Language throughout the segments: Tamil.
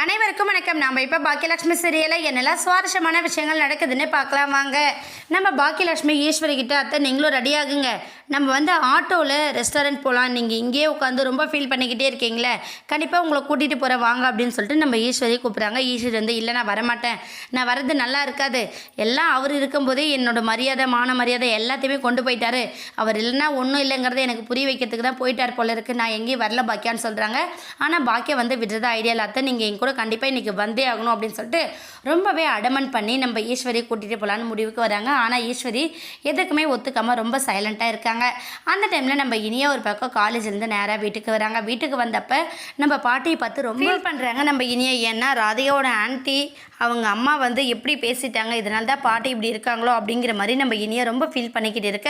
அனைவருக்கும் வணக்கம். நம்ம இப்போ பாக்கியலட்சுமி சீரியலில் என்னெல்லாம் சுவாரஸ்யமான விஷயங்கள் நடக்குதுன்னு பார்க்கலாம் வாங்க. நம்ம பாக்கியலட்சுமி ஈஸ்வரி கிட்ட அத்தை நீங்களும் ரெடி ஆகுங்க, நம்ம ஆட்டோவில் ரெஸ்டாரண்ட் போகலாம், நீங்கள் இங்கேயே உட்காந்து ரொம்ப ஃபீல் பண்ணிக்கிட்டே இருக்கீங்களே, கண்டிப்பாக உங்களை கூட்டிகிட்டு போகிற வாங்க அப்படின்னு சொல்லிட்டு நம்ம ஈஸ்வரி கூப்பிட்றாங்க. ஈஸ்வரி இல்லை நான் வரமாட்டேன், நான் வர்றது நல்லா இருக்காது, எல்லாம் அவர் இருக்கும்போதே என்னோட மரியாதை மான மரியாதை எல்லாத்தையுமே கொண்டு போயிட்டாரு, அவர் இல்லைன்னா ஒன்றும் இல்லைங்கிறத எனக்கு புரிய வைக்கிறதுக்கு தான் போயிட்டார் போல இருக்குது, நான் எங்கேயும் வரல பாக்கியான்னு சொல்கிறாங்க. ஆனால் பாக்கியா விடுறதா ஐடியா இல்லை, அத்தை நீங்கள் எங்க கூட கண்டிப்பாக இன்றைக்கி வந்தே ஆகணும் அப்படின்னு சொல்லிட்டு ரொம்பவே அடமன் பண்ணி நம்ம ஈஸ்வரி கூட்டிகிட்டு போகலான்னு முடிவுக்கு வராங்க. ஆனால் ஈஸ்வரி எதுக்குமே ஒத்துக்காமல் ரொம்ப சைலண்ட்டாக இருக்காங்க. அந்த டைமில் நம்ம இனியா ஒரு பக்கம் காலேஜ்லேருந்து நேராக வீட்டுக்கு வராங்க. வீட்டுக்கு வந்தப்போ நம்ம பாட்டியை பார்த்து ரொம்ப ஃபீல் பண்ணுறாங்க நம்ம இனியா. ஏன்னா ராதிகாவோட ஆன்ட்டி அவங்க அம்மா எப்படி பேசிட்டாங்க, இதனால தான் பாட்டி இப்படி இருக்காங்களோ அப்படிங்கிற மாதிரி நம்ம இனியா ரொம்ப ஃபீல் பண்ணிக்கிட்டு இருக்க.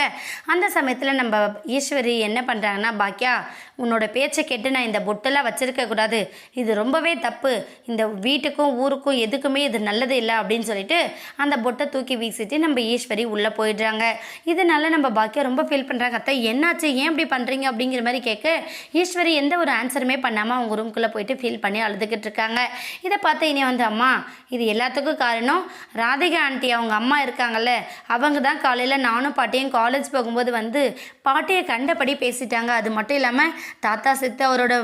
அந்த சமயத்தில் நம்ம ஈஸ்வரி என்ன பண்ணுறாங்கன்னா, பாக்கியா உன்னோட பேச்சை கேட்டு நான் இந்த பொட்டெல்லாம் வச்சுருக்கக்கூடாது, இது ரொம்பவே தப்பு, இந்த வீட்டுக்கும் ஊருக்கும் எதுக்குமே இது நல்லது இல்லை அப்படின்னு சொல்லிட்டு அந்த பொட்டை தூக்கி வீசிட்டு நம்ம ஈஸ்வரி உள்ளே போயிடுறாங்க. இதனால நம்ம பாக்கியா ரொம்ப ஃபீல் பண்ணுறாங்க. அத்தை என்னாச்சு, ஏன் இப்படி பண்ணுறீங்க அப்படிங்கிற மாதிரி கேட்க ஈஸ்வரி எந்த ஒரு ஆன்சருமே பண்ணாமல் அவங்க ரூம்குள்ளே போயிட்டு ஃபீல் பண்ணி அழுதுகிட்டு இருக்காங்க. இதை பார்த்து இனி அம்மா இது எல்லாத்துக்கும் காரணம் ராதிகா ஆண்டி, அவங்க அம்மா இருக்காங்கல்ல, அவங்க தான் காலையில் நானும் பாட்டியும் காலேஜ் போகும்போது பாட்டியை கண்டபடி பேசிட்டாங்க. அது மட்டும் இல்லாமல் தாத்தா சித்து அவரோட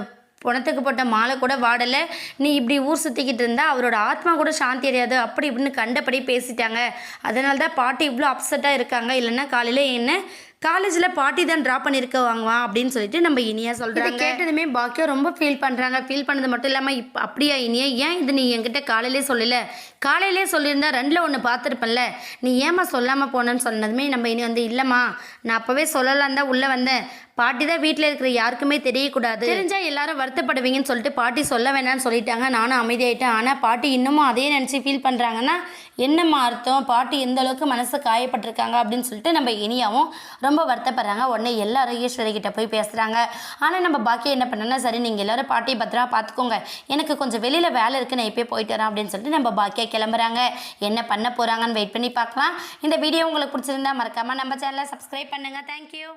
பணத்துக்கு போட்ட மாலை கூட வாடலை, நீ இப்படி ஊர் சுற்றிக்கிட்டு இருந்தால் அவரோட ஆத்மா கூட சாந்தி அடையாது, அப்படி இப்படின்னு கண்டபடி பேசிட்டாங்க, அதனால தான் பாட்டி இவ்வளோ அப்செட்டாக இருக்காங்க, இல்லைன்னா காலையில் என்ன காலேஜில் பாட்டி தான் ட்ராப் பண்ணியிருக்க வாங்குவான் அப்படின்னு சொல்லிட்டு நம்ம இனியா சொல்கிறாங்க. கேட்டதுமே பாக்கியா ரொம்ப ஃபீல் பண்ணுறாங்க. ஃபீல் பண்ணது மட்டும் இல்லாமல் இப்போ அப்படியா இனியா, ஏன் இது நீ என்கிட்ட காலையிலே சொல்லலை, காலையிலே சொல்லியிருந்தா ரெண்டில் ஒன்று பார்த்துருப்பேன்ல, நீ ஏமா சொல்லாமல் போனேன்னு சொன்னதுமே நம்ம இனி இல்லைம்மா நான் அப்போவே சொல்லலான் தான் உள்ளே வந்தேன், பாட்டி தான் வீட்டில் இருக்கிற யாருக்குமே தெரியக்கூடாது, தெரிஞ்சால் எல்லாரும் வருத்தப்படுவீங்கன்னு சொல்லிட்டு பாட்டி சொல்ல வேணான்னு சொல்லிட்டாங்க, நானும் அமைதியாயிட்டேன். ஆனால் பாட்டி இன்னமும் அதே நினச்சி ஃபீல் பண்ணுறாங்கன்னா என்னம்மா அர்த்தம், பாட்டி எந்த அளவுக்கு மனசு காயப்பட்டிருக்காங்க அப்படின்னு சொல்லிட்டு நம்ம இனியாவும் ரொம்ப வருத்தப்படுறாங்க. உடனே எல்லாரும் ஈஸ்வரி கிட்ட போய் பேசுகிறாங்க. ஆனால் நம்ம பாக்கியா என்ன பண்ணனா, சரி நீங்கள் எல்லாரும் பாட்டியை பத்திரமா பார்த்துக்கோங்க, எனக்கு கொஞ்சம் வெளியில் வேலை இருக்குது, நான் இப்போ போயிட்டு வரேன் அப்படின்னு சொல்லிட்டு நம்ம பாக்கியா கிளம்புறாங்க. என்ன பண்ண போகிறாங்கன்னு வெயிட் பண்ணி பார்க்கலாம். இந்த வீடியோ உங்களுக்கு பிடிச்சிருந்தா மறக்காமல் நம்ம சேனலை சப்ஸ்கிரைப் பண்ணுங்கள். தேங்க்யூ.